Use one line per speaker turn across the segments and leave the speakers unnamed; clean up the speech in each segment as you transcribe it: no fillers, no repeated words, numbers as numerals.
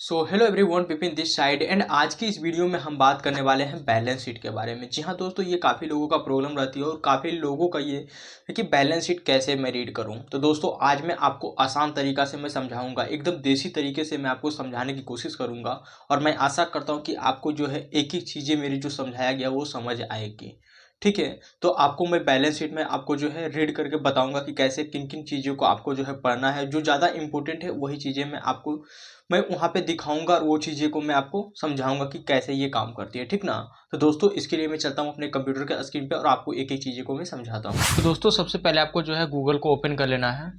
So hello everyone, Vipin this side and आज की इस वीडियो में हम बात करने वाले हैं बैलेंस शीट के बारे में। जी हाँ दोस्तों, ये काफ़ी लोगों का प्रॉब्लम रहती है और काफ़ी लोगों का ये है कि बैलेंस शीट कैसे मैं रीड करूँ। तो दोस्तों आज मैं आपको आसान तरीका से मैं समझाऊंगा, एकदम देसी तरीके से मैं आपको समझाने की कोशिश करूँगा और मैं आशा करता हूँ कि आपको जो है एक एक चीज़ें मेरी जो समझाया गया वो समझ आएगी। ठीक है, तो आपको मैं बैलेंस शीट में आपको जो है रीड करके बताऊंगा कि कैसे किन किन चीज़ों को आपको जो है पढ़ना है। जो ज़्यादा इंपॉर्टेंट है वही चीज़ें मैं वहाँ पे दिखाऊंगा और वो चीज़ें को मैं आपको समझाऊंगा कि कैसे ये काम करती है। ठीक ना। तो दोस्तों इसके लिए मैं चलता हूँ अपने कंप्यूटर के स्क्रीन पे और आपको एक एक चीज़ों को मैं समझाता हूँ। तो दोस्तों सबसे पहले आपको जो है गूगल को ओपन कर लेना है।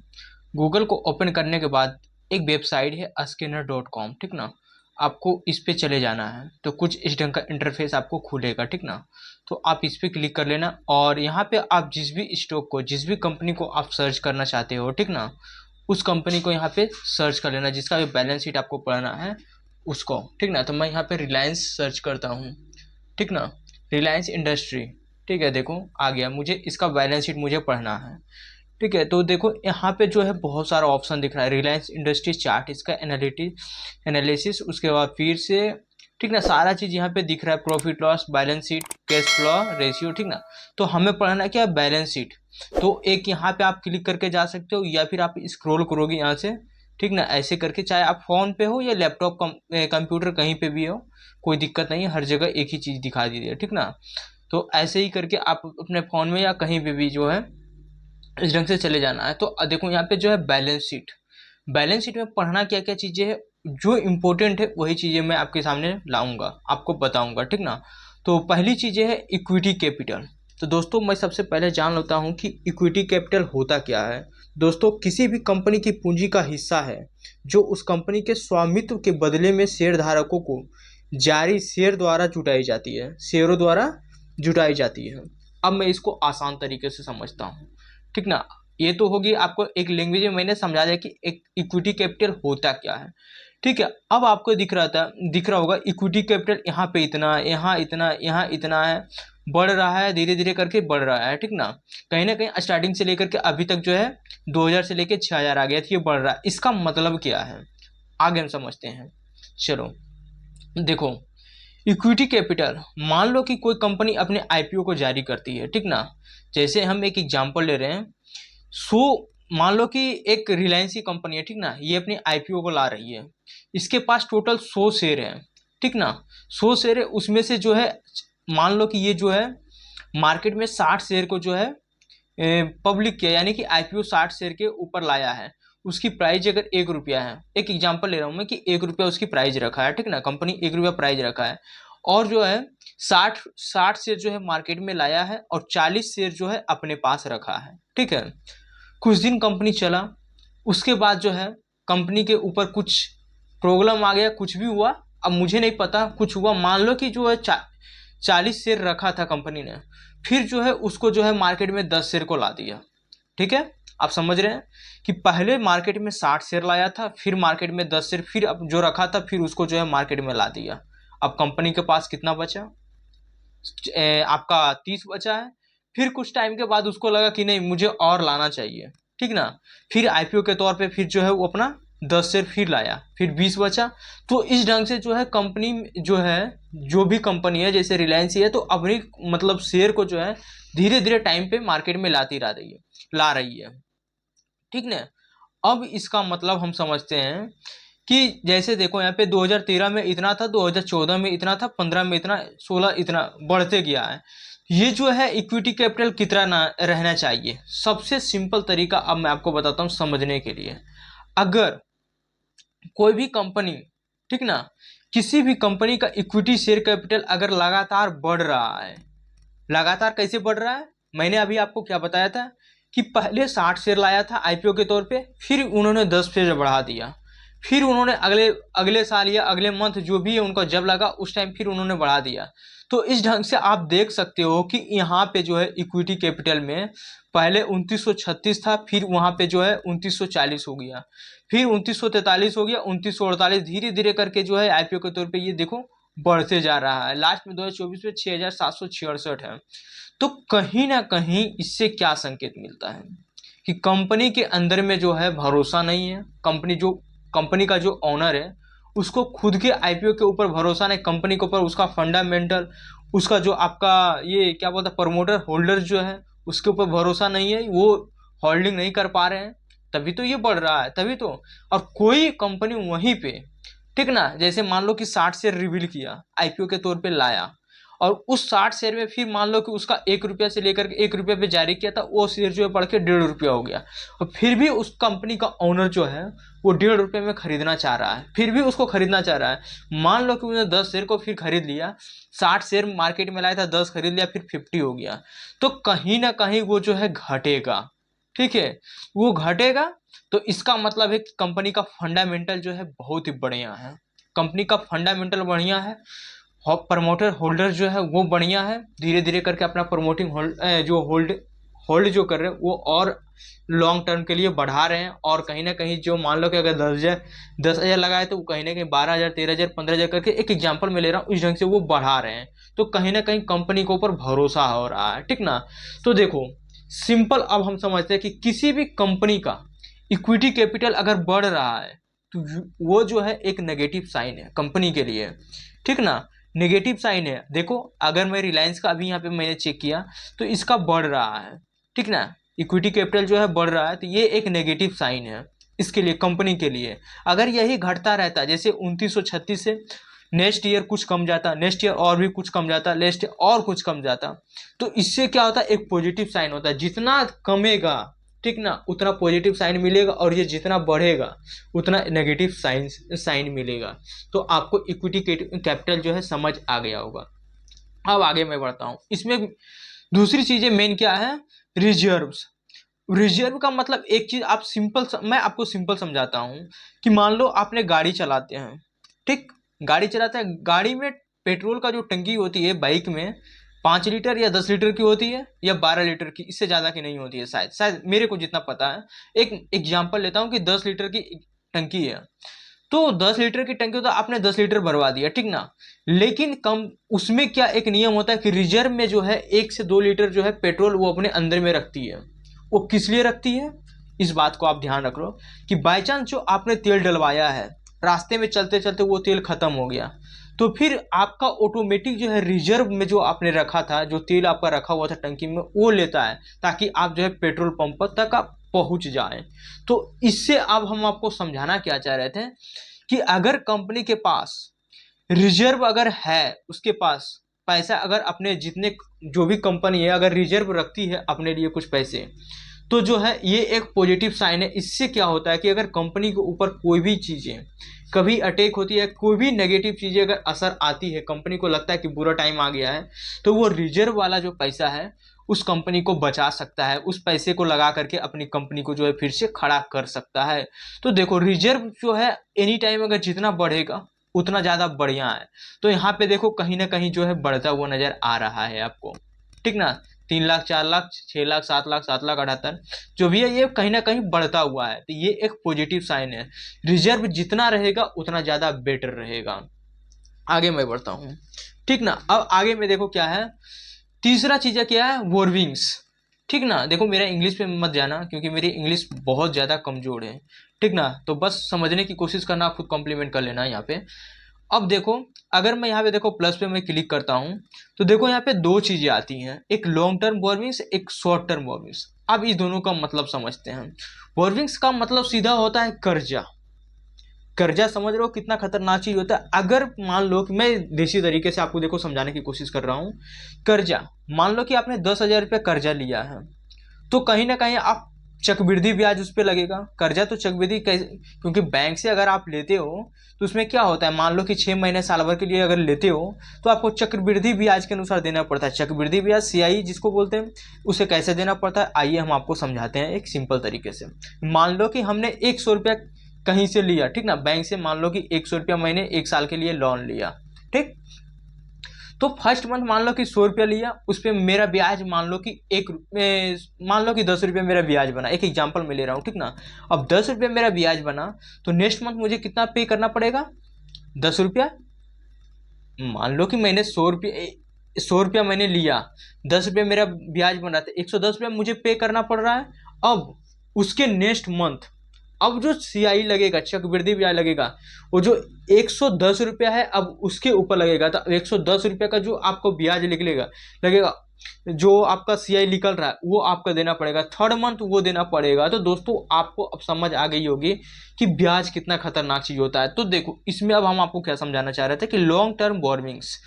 गूगल को ओपन करने के बाद एक वेबसाइट है askinner.com। ठीक ना। आपको इस पे चले जाना है तो कुछ इस ढंग का इंटरफेस आपको खुलेगा। ठीक ना। तो आप इस पे क्लिक कर लेना और यहाँ पे आप जिस भी स्टॉक को, जिस भी कंपनी को आप सर्च करना चाहते हो, ठीक ना, उस कंपनी को यहाँ पे सर्च कर लेना जिसका भी बैलेंस शीट आपको पढ़ना है उसको। ठीक ना। तो मैं यहाँ पे रिलायंस सर्च करता हूँ। ठीक ना। रिलायंस इंडस्ट्री। ठीक है, देखो आ गया, मुझे इसका बैलेंस शीट मुझे पढ़ना है। ठीक है, तो देखो यहाँ पे जो है बहुत सारा ऑप्शन दिख रहा है। रिलायंस इंडस्ट्री चार्ट, इसका एनालिसिस, उसके बाद फिर से ठीक ना सारा चीज़ यहाँ पे दिख रहा है। Profit loss, balance sheet, cash flow ratio. ठीक ना। तो हमें पढ़ना क्या है, बैलेंस शीट। तो एक यहाँ पे आप क्लिक करके जा सकते हो या फिर आप स्क्रॉल करोगे यहाँ से। ठीक ना, ऐसे करके, चाहे आप फ़ोन पे हो या लैपटॉप कंप्यूटर कहीं पे भी हो, कोई दिक्कत नहीं है, हर जगह एक ही चीज़ दिखा दीजिए। ठीक ना। तो ऐसे ही करके आप अपने फ़ोन में या कहीं पे भी जो है इस ढंग से चले जाना है। तो देखो यहाँ पे जो है बैलेंस शीट, बैलेंस शीट में पढ़ना क्या क्या चीज़ें है, जो इम्पोर्टेंट है वही चीज़ें मैं आपके सामने लाऊंगा, आपको बताऊंगा। ठीक ना। तो पहली चीज़ें है इक्विटी कैपिटल। तो दोस्तों मैं सबसे पहले जान लेता हूँ कि इक्विटी कैपिटल होता क्या है। दोस्तों किसी भी कंपनी की पूंजी का हिस्सा है जो उस कंपनी के स्वामित्व के बदले में शेयर धारकों को जारी शेयर द्वारा जुटाई जाती है, शेयरों द्वारा जुटाई जाती है। अब मैं इसको आसान तरीके से समझता हूँ। ठीक ना। ये तो होगी आपको एक लैंग्वेज में मैंने समझा दिया कि एक इक्विटी कैपिटल होता क्या है। ठीक है, अब आपको दिख रहा होगा इक्विटी कैपिटल यहाँ पे इतना, यहाँ इतना, यहाँ इतना है, बढ़ रहा है, धीरे धीरे करके बढ़ रहा है। ठीक ना कहीं स्टार्टिंग से लेकर के अभी तक जो है 2000 से लेकर 6000 आ गया था, ये बढ़ रहा है। इसका मतलब क्या है आगे हम समझते हैं। चलो देखो, इक्विटी कैपिटल, मान लो कि कोई कंपनी अपने आईपीओ को जारी करती है। ठीक ना। जैसे हम एक एग्जांपल ले रहे हैं, सो मान लो कि एक रिलायंस की कंपनी है। ठीक ना, ये अपनी आईपीओ को ला रही है, इसके पास टोटल 100 शेयर है। ठीक ना, 100 शेयर है, उसमें से जो है मान लो कि ये जो है मार्केट में 60 शेयर को जो है पब्लिक किया, यानी कि आईपीओ 60 शेयर के ऊपर लाया है। उसकी प्राइस अगर 1 रुपया है, एक एग्जांपल ले रहा हूं मैं कि 1 रुपया उसकी प्राइस रखा है। ठीक ना, कंपनी 1 रुपया प्राइस रखा है और जो है 60 शेयर जो है मार्केट में लाया है और 40 शेयर जो है अपने पास रखा है। ठीक है, कुछ दिन कंपनी चला, उसके बाद जो है कंपनी के ऊपर कुछ प्रॉब्लम आ गया, कुछ भी हुआ, अब मुझे नहीं पता, कुछ हुआ, मान लो कि जो है 40 शेयर रखा था कंपनी ने, फिर जो है उसको जो है मार्केट में 10 शेयर को ला दिया। ठीक है, आप समझ रहे हैं कि पहले मार्केट में 60 शेयर लाया था, फिर मार्केट में 10 शेयर, फिर अब जो रखा था फिर उसको जो है मार्केट में ला दिया। अब कंपनी के पास कितना बचा, आपका 30 बचा है। फिर कुछ टाइम के बाद उसको लगा कि नहीं मुझे और लाना चाहिए। ठीक ना, फिर आईपीओ के तौर पे फिर जो है वो अपना 10 शेयर फिर लाया, फिर 20 बचा। तो इस ढंग से जो है कंपनी जो है, जो भी कंपनी है जैसे रिलायंस ही है, तो अपनी मतलब शेयर को जो है धीरे धीरे टाइम पे मार्केट में ला रही है। ठीक ना। अब इसका मतलब हम समझते हैं कि जैसे देखो यहाँ पे 2013 में इतना था, 2014 में इतना था, 15 में इतना, 16 इतना बढ़ते गया है। ये जो है इक्विटी कैपिटल कितना ना रहना चाहिए, सबसे सिंपल तरीका अब मैं आपको बताता हूँ समझने के लिए। अगर कोई भी कंपनी, ठीक ना, किसी भी कंपनी का इक्विटी शेयर कैपिटल अगर लगातार बढ़ रहा है, लगातार कैसे बढ़ रहा है, मैंने अभी आपको क्या बताया था कि पहले 60 शेयर लाया था आईपीओ के तौर पे, फिर उन्होंने 10 शेयर बढ़ा दिया, फिर उन्होंने अगले अगले साल या अगले मंथ जो भी है उनका जब लगा उस टाइम फिर उन्होंने बढ़ा दिया। तो इस ढंग से आप देख सकते हो कि यहाँ पे जो है इक्विटी कैपिटल में पहले 2936 था, फिर वहाँ पे जो है 2940 हो गया, फिर 2943 हो गया, 2948, धीरे धीरे करके जो है आईपीओ के तौर पे ये देखो बढ़ते जा रहा है। लास्ट में 2024 में 6766 है। तो कहीं ना कहीं इससे क्या संकेत मिलता है कि कंपनी के अंदर में जो है भरोसा नहीं है, कंपनी का जो ऑनर है उसको खुद के आईपीओ के ऊपर भरोसा नहीं, कंपनी के ऊपर उसका फंडामेंटल, उसका जो आपका ये क्या बोलता है प्रमोटर होल्डर जो है उसके ऊपर भरोसा नहीं है, वो होल्डिंग नहीं कर पा रहे हैं, तभी तो ये बढ़ रहा है, तभी तो। और कोई कंपनी वहीं पे, ठीक ना, जैसे मान लो कि 60 शेयर रिवील किया, आईपीओ के तौर पे लाया, और उस 60 शेयर में फिर मान लो कि उसका 1 रुपया से लेकर के 1 रुपये पे जारी किया था, वो शेयर जो है बढ़ के 1.5 रुपया हो गया, और फिर भी उस कंपनी का ओनर जो है वो 1.5 रुपये में खरीदना चाह रहा है, फिर भी उसको खरीदना चाह रहा है। मान लो कि उसने 10 शेयर को फिर खरीद लिया, 60 शेयर मार्केट में लाया था, 10 खरीद लिया, फिर 50 हो गया, तो कहीं ना कहीं वो जो है घटेगा, ठीक है, वो घटेगा। तो इसका मतलब है कि कंपनी का फंडामेंटल जो है बहुत ही बढ़िया है, कंपनी का फंडामेंटल बढ़िया है, प्रमोटर होल्डर जो है वो बढ़िया है, धीरे धीरे करके अपना प्रमोटिंग होल्ड जो कर रहे हैं वो और लॉन्ग टर्म के लिए बढ़ा रहे हैं। और कहीं ना कहीं जो मान लो कि अगर 10,000 लगाए तो वो कहीं ना कहीं 12,000 13,000 15,000 करके, एक एग्जांपल में ले रहा हूँ, इस ढंग से वो बढ़ा रहे हैं, तो कहीं ना कहीं कंपनी के ऊपर भरोसा हो रहा है, ठीक ना। तो देखो सिंपल, अब हम समझते हैं कि किसी भी कंपनी का इक्विटी कैपिटल अगर बढ़ रहा है तो वो जो है एक नेगेटिव साइन है कंपनी के लिए, ठीक ना, नेगेटिव साइन है। देखो अगर मैं रिलायंस का अभी यहाँ पे मैंने चेक किया तो इसका बढ़ रहा है, ठीक ना, इक्विटी कैपिटल जो है बढ़ रहा है, तो ये एक नेगेटिव साइन है इसके लिए, कंपनी के लिए। अगर यही घटता रहता, जैसे 2936 से नेक्स्ट ईयर कुछ कम जाता, नेक्स्ट ईयर और भी कुछ कम जाता, नेक्स्ट ईयर और कुछ कम जाता, तो इससे क्या होता है, एक पॉजिटिव साइन होता है, जितना कमेगा, ठीक ना, उतना पॉजिटिव साइन मिलेगा, और ये जितना बढ़ेगा उतना नेगेटिव साइन मिलेगा। तो आपको इक्विटी कैपिटल जो है समझ आ गया होगा। अब आगे मैं बढ़ता हूँ, इसमें दूसरी चीजें मेन क्या है, रिजर्व्स। रिजर्व का मतलब एक चीज आप मैं आपको सिंपल समझाता हूँ कि मान लो आपने गाड़ी चलाते हैं, ठीक, गाड़ी चलाते हैं, गाड़ी में पेट्रोल का जो टंकी होती है बाइक में 5 लीटर या 10 लीटर की होती है, या 12 लीटर की, इससे ज्यादा की नहीं होती है, शायद शायद मेरे को जितना पता है। एक एग्जाम्पल लेता हूँ कि 10 लीटर की टंकी है, तो 10 लीटर की टंकी, तो आपने 10 लीटर भरवा दिया, ठीक ना, लेकिन कम उसमें क्या एक नियम होता है कि रिजर्व में जो है 1 से 2 लीटर जो है पेट्रोल वो अपने अंदर में रखती है। वो किस लिए रखती है, इस बात को आप ध्यान रख लो कि बाई चांस जो आपने तेल डलवाया है, रास्ते में चलते चलते वो तेल खत्म हो गया, तो फिर आपका ऑटोमेटिक जो है रिजर्व में जो आपने रखा था, जो तेल आपका रखा हुआ था टंकी में, वो लेता है, ताकि आप जो है पेट्रोल पंप तक आप पहुंच जाए। तो इससे अब हम आपको समझाना क्या चाह रहे थे कि अगर कंपनी के पास रिजर्व अगर है, उसके पास पैसा, अगर अपने जितने, जो भी कंपनी है अगर रिजर्व रखती है अपने लिए कुछ पैसे, तो जो है ये एक पॉजिटिव साइन है। इससे क्या होता है कि अगर कंपनी के ऊपर कोई भी चीजें कभी अटैक होती है, कोई भी नेगेटिव चीजें अगर असर आती है, कंपनी को लगता है कि बुरा टाइम आ गया है, तो वो रिजर्व वाला जो पैसा है उस कंपनी को बचा सकता है, उस पैसे को लगा करके अपनी कंपनी को जो है फिर से खड़ा कर सकता है। तो देखो रिजर्व जो है एनी टाइम अगर जितना बढ़ेगा उतना ज्यादा बढ़िया है। तो यहाँ पे देखो कहीं ना कहीं जो है बढ़ता हुआ नजर आ रहा है आपको, ठीक ना, 3 लाख 4 लाख 6 लाख 7 लाख 7 लाख 78 जो भी है, ये कहीं ना कहीं बढ़ता हुआ है, तो ये एक पॉजिटिव साइन है। रिजर्व जितना रहेगा उतना ज्यादा बेटर रहेगा। आगे मैं बढ़ता हूँ, ठीक ना। अब आगे में देखो क्या है, तीसरा चीज क्या है, बोर्विंग्स, ठीक ना। देखो मेरा इंग्लिश पे मत जाना क्योंकि मेरी इंग्लिश बहुत ज्यादा कमजोर है, ठीक ना, तो बस समझने की कोशिश करना, खुद कॉम्प्लीमेंट कर लेना यहाँ पे। अब देखो अगर मैं यहाँ पे देखो प्लस पे मैं क्लिक करता हूँ, तो देखो यहाँ पे दो चीजें आती हैं, एक लॉन्ग टर्म बोर्विंग्स, एक शॉर्ट टर्म बोर्विंग्स। अब इस दोनों का मतलब समझते हैं। बोर्विंग्स का मतलब सीधा होता है कर्जा। कर्जा समझ रहे हो कितना खतरनाक चीज होता है। अगर मान लो कि मैं देसी तरीके से आपको देखो समझाने की कोशिश कर रहा हूं, कर्जा, मान लो कि आपने 10,000 रुपये कर्जा लिया है, तो कहीं ना कहीं आप चक्रवृद्धि ब्याज उस पर लगेगा। कर्जा तो चक्रवृद्धि क्योंकि बैंक से अगर आप लेते हो तो उसमें क्या होता है, मान लो कि 6 महीने साल भर के लिए अगर लेते हो तो आपको चक्रवृद्धि ब्याज के अनुसार देना पड़ता है। चक्रवृद्धि ब्याज CI जिसको बोलते हैं, उसे कैसे देना पड़ता है आइए हम आपको समझाते हैं एक सिंपल तरीके से। मान लो कि हमने 100 रुपया कहीं से लिया, ठीक ना, बैंक से मान लो कि 100 रुपया महीने 1 साल के लिए लोन लिया, ठीक, तो फर्स्ट मंथ मान लो कि 100 रुपया लिया, उस पर मेरा ब्याज मान लो कि मान लो कि 10 रुपये मेरा ब्याज बना, एक एग्जांपल में ले रहा हूँ, ठीक ना। अब 10 रुपये मेरा ब्याज बना, तो नेक्स्ट मंथ मुझे कितना पे करना पड़ेगा, 10 रुपया। मान लो कि मैंने 100 रुपया मैंने लिया, 10 रुपये मेरा ब्याज बना, तो 110 रुपया मुझे पे करना पड़ रहा है। अब उसके नेक्स्ट मंथ अब जो CI लगेगा, चक्रवृद्धि ब्याज लगेगा, वो जो 110 रुपया है अब उसके ऊपर लगेगा। तो 110 रुपये का जो आपको ब्याज लगेगा, जो आपका CI निकल रहा है वो आपको देना पड़ेगा, थर्ड मंथ वो देना पड़ेगा। तो दोस्तों आपको अब समझ आ गई होगी कि ब्याज कितना खतरनाक चीज होता है। तो देखो इसमें अब हम आपको क्या समझाना चाह रहे थे कि लॉन्ग टर्म बोरविंग्स,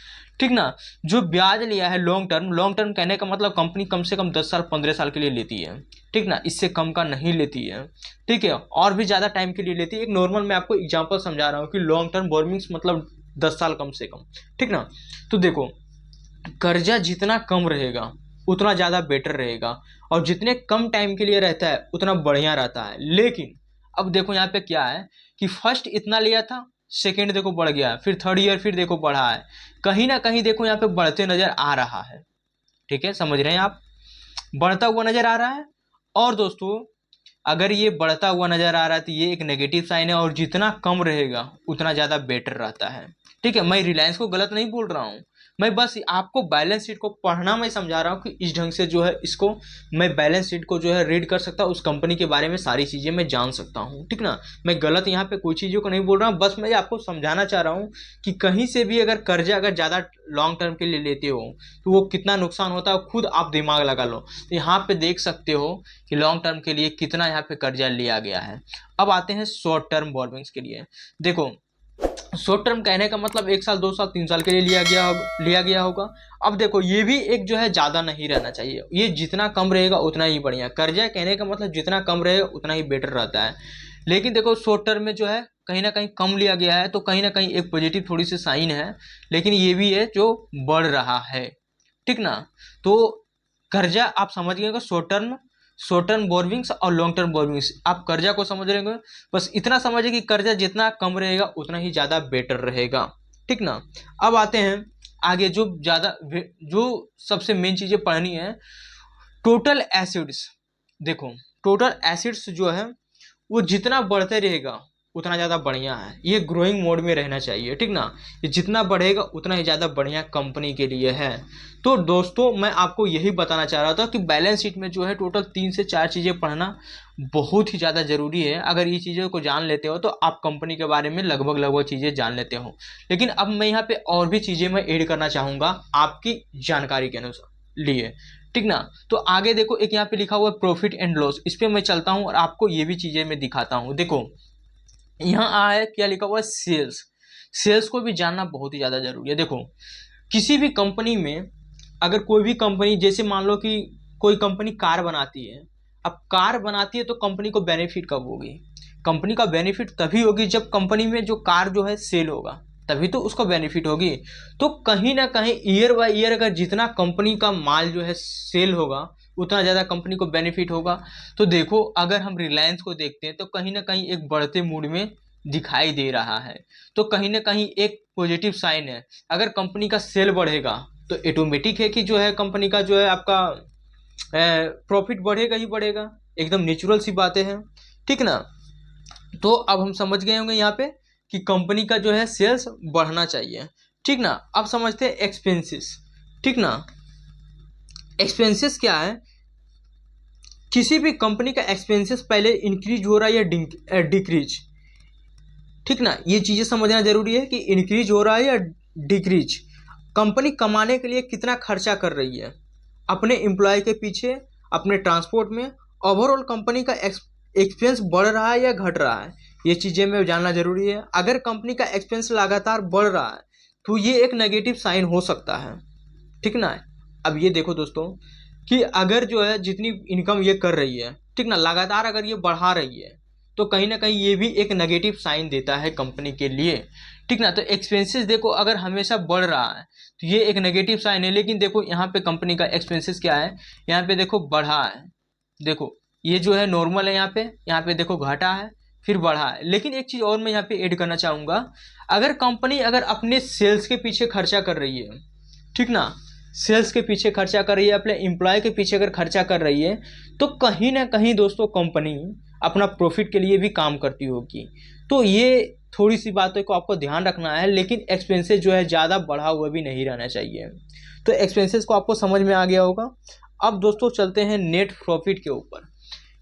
ठीक ना, जो ब्याज लिया है लॉन्ग टर्म कहने का मतलब कंपनी कम से कम 10 साल 15 साल के लिए लेती है, ठीक ना, इससे कम का नहीं लेती है, ठीक है, और भी ज़्यादा टाइम के लिए लेती है। एक नॉर्मल मैं आपको एग्जांपल समझा रहा हूँ कि लॉन्ग टर्म बोरविंग्स मतलब 10 साल कम से कम, ठीक ना। तो देखो कर्जा जितना कम रहेगा उतना ज़्यादा बेटर रहेगा, और जितने कम टाइम के लिए रहता है उतना बढ़िया रहता है। लेकिन अब देखो यहाँ पे क्या है कि फर्स्ट इतना लिया था, सेकेंड देखो बढ़ गया, फिर थर्ड ईयर फिर देखो बढ़ा है, कहीं ना कहीं देखो यहाँ पे बढ़ते नजर आ रहा है, ठीक है, समझ रहे हैं आप, बढ़ता हुआ नजर आ रहा है। और दोस्तों अगर ये बढ़ता हुआ नजर आ रहा है तो ये एक नेगेटिव साइन है, और जितना कम रहेगा उतना ज़्यादा बेटर रहता है, ठीक है। मैं रिलायंस को गलत नहीं बोल रहा हूँ, मैं बस आपको बैलेंस शीट को पढ़ना मैं समझा रहा हूँ कि इस ढंग से जो है इसको मैं बैलेंस शीट को जो है रीड कर सकता हूँ, उस कंपनी के बारे में सारी चीज़ें मैं जान सकता हूँ, ठीक ना। मैं गलत यहाँ पे कोई चीज़ों को नहीं बोल रहा हूँ, बस मैं आपको समझाना चाह रहा हूँ कि कहीं से भी अगर कर्जा अगर ज़्यादा लॉन्ग टर्म के लिए लेते हो तो वो कितना नुकसान होता है खुद आप दिमाग लगा लो। तो यहाँ पे देख सकते हो कि लॉन्ग टर्म के लिए कितना यहाँ पे कर्जा लिया गया है। अब आते हैं शॉर्ट टर्म बोरविंग्स के लिए। देखो शॉर्ट टर्म कहने का मतलब 1 साल 2 साल 3 साल के लिए लिया गया होगा। अब देखो ये भी एक जो है ज़्यादा नहीं रहना चाहिए, ये जितना कम रहेगा उतना ही बढ़िया। कर्जा कहने का मतलब जितना कम रहेगा उतना ही बेटर रहता है। लेकिन देखो शॉर्ट टर्म में जो है कहीं ना कहीं कम लिया गया है, तो कहीं ना कहीं एक पॉजिटिव थोड़ी सी साइन है, लेकिन ये भी है जो बढ़ रहा है, ठीक ना। तो कर्जा आप समझ गए शॉर्ट टर्म बोरविंग्स और लॉन्ग टर्म बोरविंग्स, आप कर्जा को समझ रहे होंगे, बस इतना समझिए कि कर्जा जितना कम रहेगा उतना ही ज़्यादा बेटर रहेगा, ठीक ना। अब आते हैं आगे, जो सबसे मेन चीज़ें पढ़नी है, टोटल एसिड्स। देखो टोटल एसिड्स जो है वो जितना बढ़ते रहेगा उतना ज़्यादा बढ़िया है, ये ग्रोइंग मोड में रहना चाहिए, ठीक ना। ये जितना बढ़ेगा उतना ही ज़्यादा बढ़िया कंपनी के लिए है। तो दोस्तों मैं आपको यही बताना चाह रहा था कि बैलेंस शीट में जो है टोटल 3 से 4 चीज़ें पढ़ना बहुत ही ज़्यादा ज़रूरी है। अगर ये चीज़ों को जान लेते हो तो आप कंपनी के बारे में लगभग चीज़ें जान लेते हो। लेकिन अब मैं यहाँ पे और भी चीज़ें मैं ऐड करना चाहूँगा आपकी जानकारी के अनुसार लिए, ठीक ना। तो आगे देखो एक यहाँ पे लिखा हुआ है प्रॉफिट एंड लॉस, इस पर मैं चलता हूँ और आपको ये भी चीज़ें मैं दिखाता हूँ। देखो यहाँ आया क्या लिखा हुआ है, सेल्स को भी जानना बहुत ही ज़्यादा जरूरी है। देखो किसी भी कंपनी में अगर कोई भी कंपनी, जैसे मान लो कि कोई कंपनी कार बनाती है, अब कार बनाती है तो कंपनी को बेनिफिट कब होगी, कंपनी का बेनिफिट तभी होगी जब कंपनी में जो कार जो है सेल होगा, तभी तो उसको बेनिफिट होगी। तो कहीं ना कहीं ईयर बाय ईयर अगर जितना कंपनी का माल जो है सेल होगा उतना ज़्यादा कंपनी को बेनिफिट होगा। तो देखो अगर हम रिलायंस को देखते हैं तो कहीं ना कहीं एक बढ़ते मूड में दिखाई दे रहा है, तो कहीं ना कहीं एक पॉजिटिव साइन है। अगर कंपनी का सेल बढ़ेगा तो ऑटोमेटिक है कि जो है कंपनी का जो है आपका प्रॉफिट बढ़ेगा ही बढ़ेगा, एकदम नेचुरल सी बातें हैं, ठीक ना। तो अब हम समझ गए होंगे यहाँ पे कि कंपनी का जो है सेल्स बढ़ना चाहिए, ठीक ना। अब समझते हैं एक्सपेंसेस, ठीक ना। एक्सपेंसेस क्या है, किसी भी कंपनी का एक्सपेंसेस पहले इंक्रीज हो रहा है या डिक्रीज, ठीक ना, ये चीज़ें समझना जरूरी है कि इंक्रीज हो रहा है या डिक्रीज। कंपनी कमाने के लिए कितना खर्चा कर रही है अपने एम्प्लॉय के पीछे, अपने ट्रांसपोर्ट में, ओवरऑल कंपनी का एक्सपेंस बढ़ रहा है या घट रहा है, ये चीज़ें में जानना जरूरी है। अगर कंपनी का एक्सपेंस लगातार बढ़ रहा है तो ये एक नेगेटिव साइन हो सकता है, ठीक ना। अब ये देखो दोस्तों कि अगर जो है जितनी इनकम ये कर रही है, ठीक ना, लगातार अगर ये बढ़ा रही है तो कहीं ना कहीं ये भी एक नेगेटिव साइन देता है कंपनी के लिए, ठीक ना। तो एक्सपेंसेस देखो अगर हमेशा बढ़ रहा है तो ये एक नेगेटिव साइन है। लेकिन देखो यहाँ पे कंपनी का एक्सपेंसेस क्या है, यहाँ पे देखो बढ़ा है, देखो ये जो है नॉर्मल है, यहाँ पे देखो घटा है फिर बढ़ा है। लेकिन एक चीज़ और मैं यहाँ पे ऐड करना चाहूँगा, अगर कंपनी अगर अपने सेल्स के पीछे खर्चा कर रही है, ठीक ना, सेल्स के पीछे खर्चा कर रही है, अपने एम्प्लॉय के पीछे अगर खर्चा कर रही है तो कहीं ना कहीं दोस्तों कंपनी अपना प्रॉफिट के लिए भी काम करती होगी। तो ये थोड़ी सी बातों को आपको ध्यान रखना है, लेकिन एक्सपेंसेस जो है ज़्यादा बढ़ा हुआ भी नहीं रहना चाहिए। तो एक्सपेंसेस को आपको समझ में आ गया होगा। अब दोस्तों चलते हैं नेट प्रॉफिट के ऊपर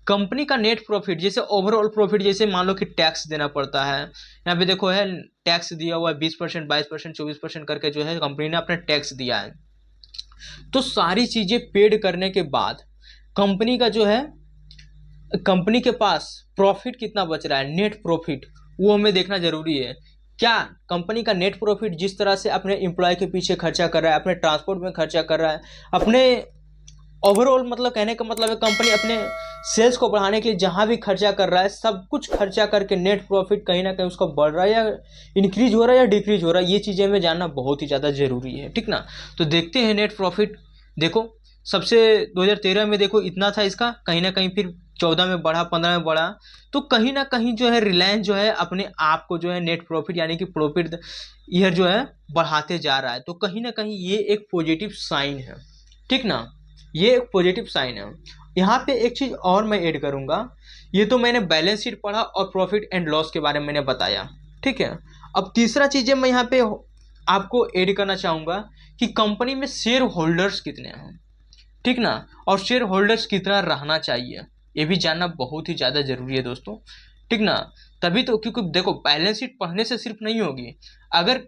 कंपनी का नेट प्रॉफिट, जैसे ओवरऑल प्रॉफिट, जैसे मान लो कि टैक्स देना पड़ता है, यहाँ पे देखो है टैक्स दिया हुआ है 20%, 22%, 24% करके जो है कंपनी ने अपना टैक्स दिया है। तो सारी चीजें पेड करने के बाद कंपनी का जो है, कंपनी के पास प्रॉफिट कितना बच रहा है, नेट प्रॉफिट, वो हमें देखना जरूरी है। क्या कंपनी का नेट प्रॉफिट जिस तरह से अपने एम्प्लॉय के पीछे खर्चा कर रहा है, अपने ट्रांसपोर्ट में खर्चा कर रहा है, अपने ओवरऑल मतलब कहने का मतलब है कंपनी अपने सेल्स को बढ़ाने के लिए जहां भी खर्चा कर रहा है, सब कुछ खर्चा करके नेट प्रॉफिट कहीं ना कहीं उसका बढ़ रहा है या इंक्रीज हो रहा है या डिक्रीज हो रहा है, ये चीज़ें हमें जानना बहुत ही ज़्यादा जरूरी है, ठीक ना। तो देखते हैं नेट प्रॉफिट। देखो सबसे 2013 में देखो इतना था इसका, कहीं ना कहीं फिर 14 में बढ़ा, 15 में बढ़ा। तो कहीं ना कहीं जो है रिलायंस जो है अपने आप को जो है नेट प्रॉफिट यानी कि प्रॉफिट ईयर जो है बढ़ाते जा रहा है। तो कहीं ना कहीं ये एक पॉजिटिव साइन है, ठीक ना, ये एक पॉजिटिव साइन है। यहाँ पे एक चीज और मैं ऐड करूंगा, ये तो मैंने बैलेंस शीट पढ़ा और प्रॉफिट एंड लॉस के बारे में मैंने बताया, ठीक है। अब तीसरा चीजें मैं यहाँ पे आपको ऐड करना चाहूंगा कि कंपनी में शेयर होल्डर्स कितने हैं, ठीक ना, और शेयर होल्डर्स कितना रहना चाहिए, ये भी जानना बहुत ही ज़्यादा जरूरी है दोस्तों, ठीक ना। तभी तो, क्योंकि देखो बैलेंस शीट पढ़ने से सिर्फ नहीं होगी, अगर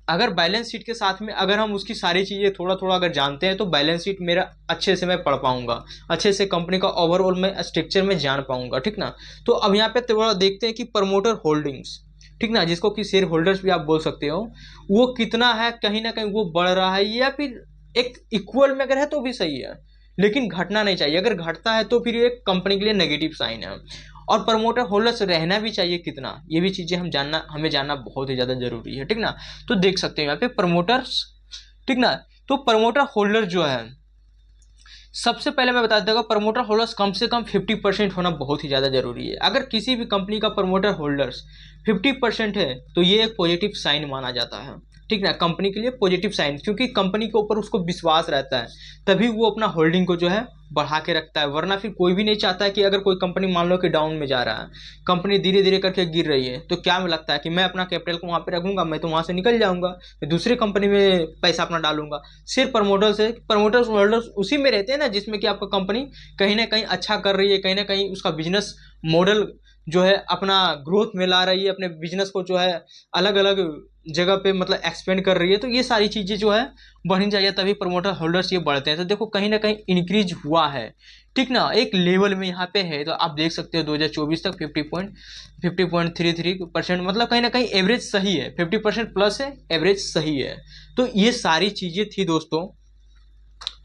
अगर बैलेंस शीट के साथ में अगर हम उसकी सारी चीज़ें थोड़ा थोड़ा अगर जानते हैं तो बैलेंस शीट मेरा अच्छे से मैं पढ़ पाऊंगा, अच्छे से कंपनी का ओवरऑल मैं स्ट्रक्चर में जान पाऊंगा, ठीक ना। तो अब यहाँ पे थोड़ा देखते हैं कि प्रमोटर होल्डिंग्स, ठीक ना, जिसको कि शेयर होल्डर्स भी आप बोल सकते हो, वो कितना है, कहीं ना कहीं वो बढ़ रहा है या फिर एक इक्वल में अगर है तो भी सही है, लेकिन घटना नहीं चाहिए। अगर घटता है तो फिर ये कंपनी के लिए नेगेटिव साइन है। और प्रमोटर होल्डर्स रहना भी चाहिए कितना, ये भी चीजें हमें जानना बहुत ही ज्यादा जरूरी है, ठीक ना। तो देख सकते हैं यहाँ पे प्रमोटर्स, ठीक ना। तो प्रमोटर होल्डर जो है, सबसे पहले मैं बता दूंगा प्रमोटर होल्डर्स कम से कम 50% होना बहुत ही ज़्यादा जरूरी है। अगर किसी भी कंपनी का प्रमोटर होल्डर्स 50% है तो ये एक पॉजिटिव साइन माना जाता है, ठीक ना, कंपनी के लिए पॉजिटिव साइन, क्योंकि कंपनी के ऊपर उसको विश्वास रहता है, तभी वो अपना होल्डिंग को जो है बढ़ा के रखता है। वरना फिर कोई भी नहीं चाहता है कि अगर कोई कंपनी मान लो कि डाउन में जा रहा है, कंपनी धीरे धीरे करके गिर रही है, तो क्या में लगता है कि मैं अपना कैपिटल को वहाँ पे रखूंगा, मैं तो वहाँ से निकल जाऊंगा, मैं दूसरी कंपनी में पैसा अपना डालूंगा। सिर्फ प्रमोटर्स होल्डर्स उसी में रहते हैं ना जिसमें कि आपका कंपनी कहीं ना कहीं अच्छा कर रही है, कहीं ना कहीं उसका बिजनेस मॉडल जो है अपना ग्रोथ में ला रही है, अपने बिजनेस को जो है अलग अलग जगह पे मतलब एक्सपेंड कर रही है। तो ये सारी चीज़ें जो है बढ़नी चाहिए, तभी प्रमोटर होल्डर्स ये बढ़ते हैं। तो देखो कहीं ना कहीं इंक्रीज हुआ है, ठीक ना, एक लेवल में यहाँ पे है। तो आप देख सकते हो 2024 तक 50.33%, मतलब कहीं ना कहीं एवरेज सही है, 50% प्लस है, एवरेज सही है। तो ये सारी चीज़ें थी दोस्तों,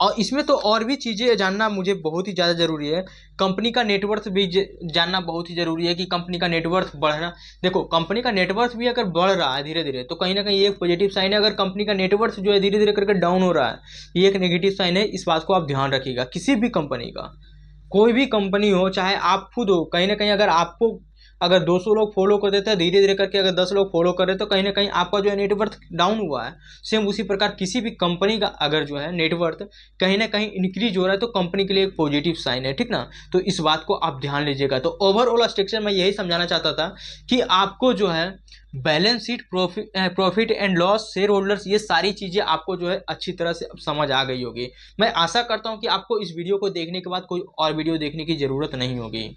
और इसमें तो और भी चीज़ें जानना मुझे बहुत ही ज़्यादा ज़रूरी है। कंपनी का नेटवर्थ भी जानना बहुत ही ज़रूरी है कि कंपनी का नेटवर्थ बढ़ना। देखो कंपनी का नेटवर्थ भी अगर बढ़ रहा है धीरे धीरे तो कहीं ना कहीं ये एक पॉजिटिव साइन है। अगर कंपनी का नेटवर्थ जो है धीरे धीरे करके डाउन हो रहा है, ये एक नेगेटिव साइन है। इस बात को आप ध्यान रखिएगा। किसी भी कंपनी का, कोई भी कंपनी हो, चाहे आप खुद हो, कहीं ना कहीं अगर आपको अगर 200 लोग फॉलो कर देते हैं धीरे धीरे करके, अगर 10 लोग फॉलो कर रहे तो कहीं ना कहीं आपका जो है नेटवर्थ डाउन हुआ है। सेम उसी प्रकार किसी भी कंपनी का अगर जो है नेटवर्थ कहीं ना कहीं इंक्रीज हो रहा है तो कंपनी के लिए एक पॉजिटिव साइन है, ठीक ना। तो इस बात को आप ध्यान लीजिएगा। तो ओवरऑल स्ट्रक्चर मैं यही समझाना चाहता था कि आपको जो है balance sheet, profit and loss, share holders, ये सारी चीज़ें आपको जो है अच्छी तरह से समझ आ गई होगी। मैं आशा करता हूँ कि आपको इस वीडियो को देखने के बाद कोई और वीडियो देखने की ज़रूरत नहीं होगी।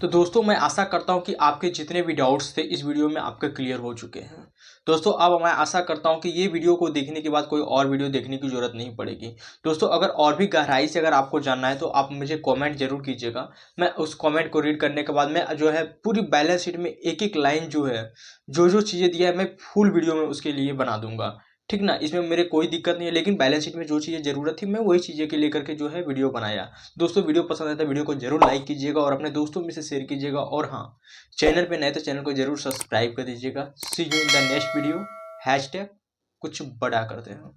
तो दोस्तों मैं आशा करता हूं कि आपके जितने भी डाउट्स थे इस वीडियो में आपके क्लियर हो चुके हैं। दोस्तों अब मैं आशा करता हूं कि ये वीडियो को देखने के बाद कोई और वीडियो देखने की जरूरत नहीं पड़ेगी। दोस्तों अगर और भी गहराई से अगर आपको जानना है तो आप मुझे कमेंट जरूर कीजिएगा। मैं उस कमेंट को रीड करने के बाद मैं जो है पूरी बैलेंस शीट में एक एक लाइन जो है, जो जो चीज़ें दिया है, मैं फुल वीडियो में उसके लिए बना दूंगा, ठीक ना। इसमें मेरे कोई दिक्कत नहीं है, लेकिन बैलेंस शीट में जो चीज़ें ज़रूरत थी मैं वही चीज़ें के लेकर के जो है वीडियो बनाया। दोस्तों वीडियो पसंद आया तो वीडियो को जरूर लाइक कीजिएगा और अपने दोस्तों में से शेयर कीजिएगा। और हाँ, चैनल पे नए तो चैनल को जरूर सब्सक्राइब कर दीजिएगा। See you in the next video. Hashtag कुछ बड़ा करते हैं।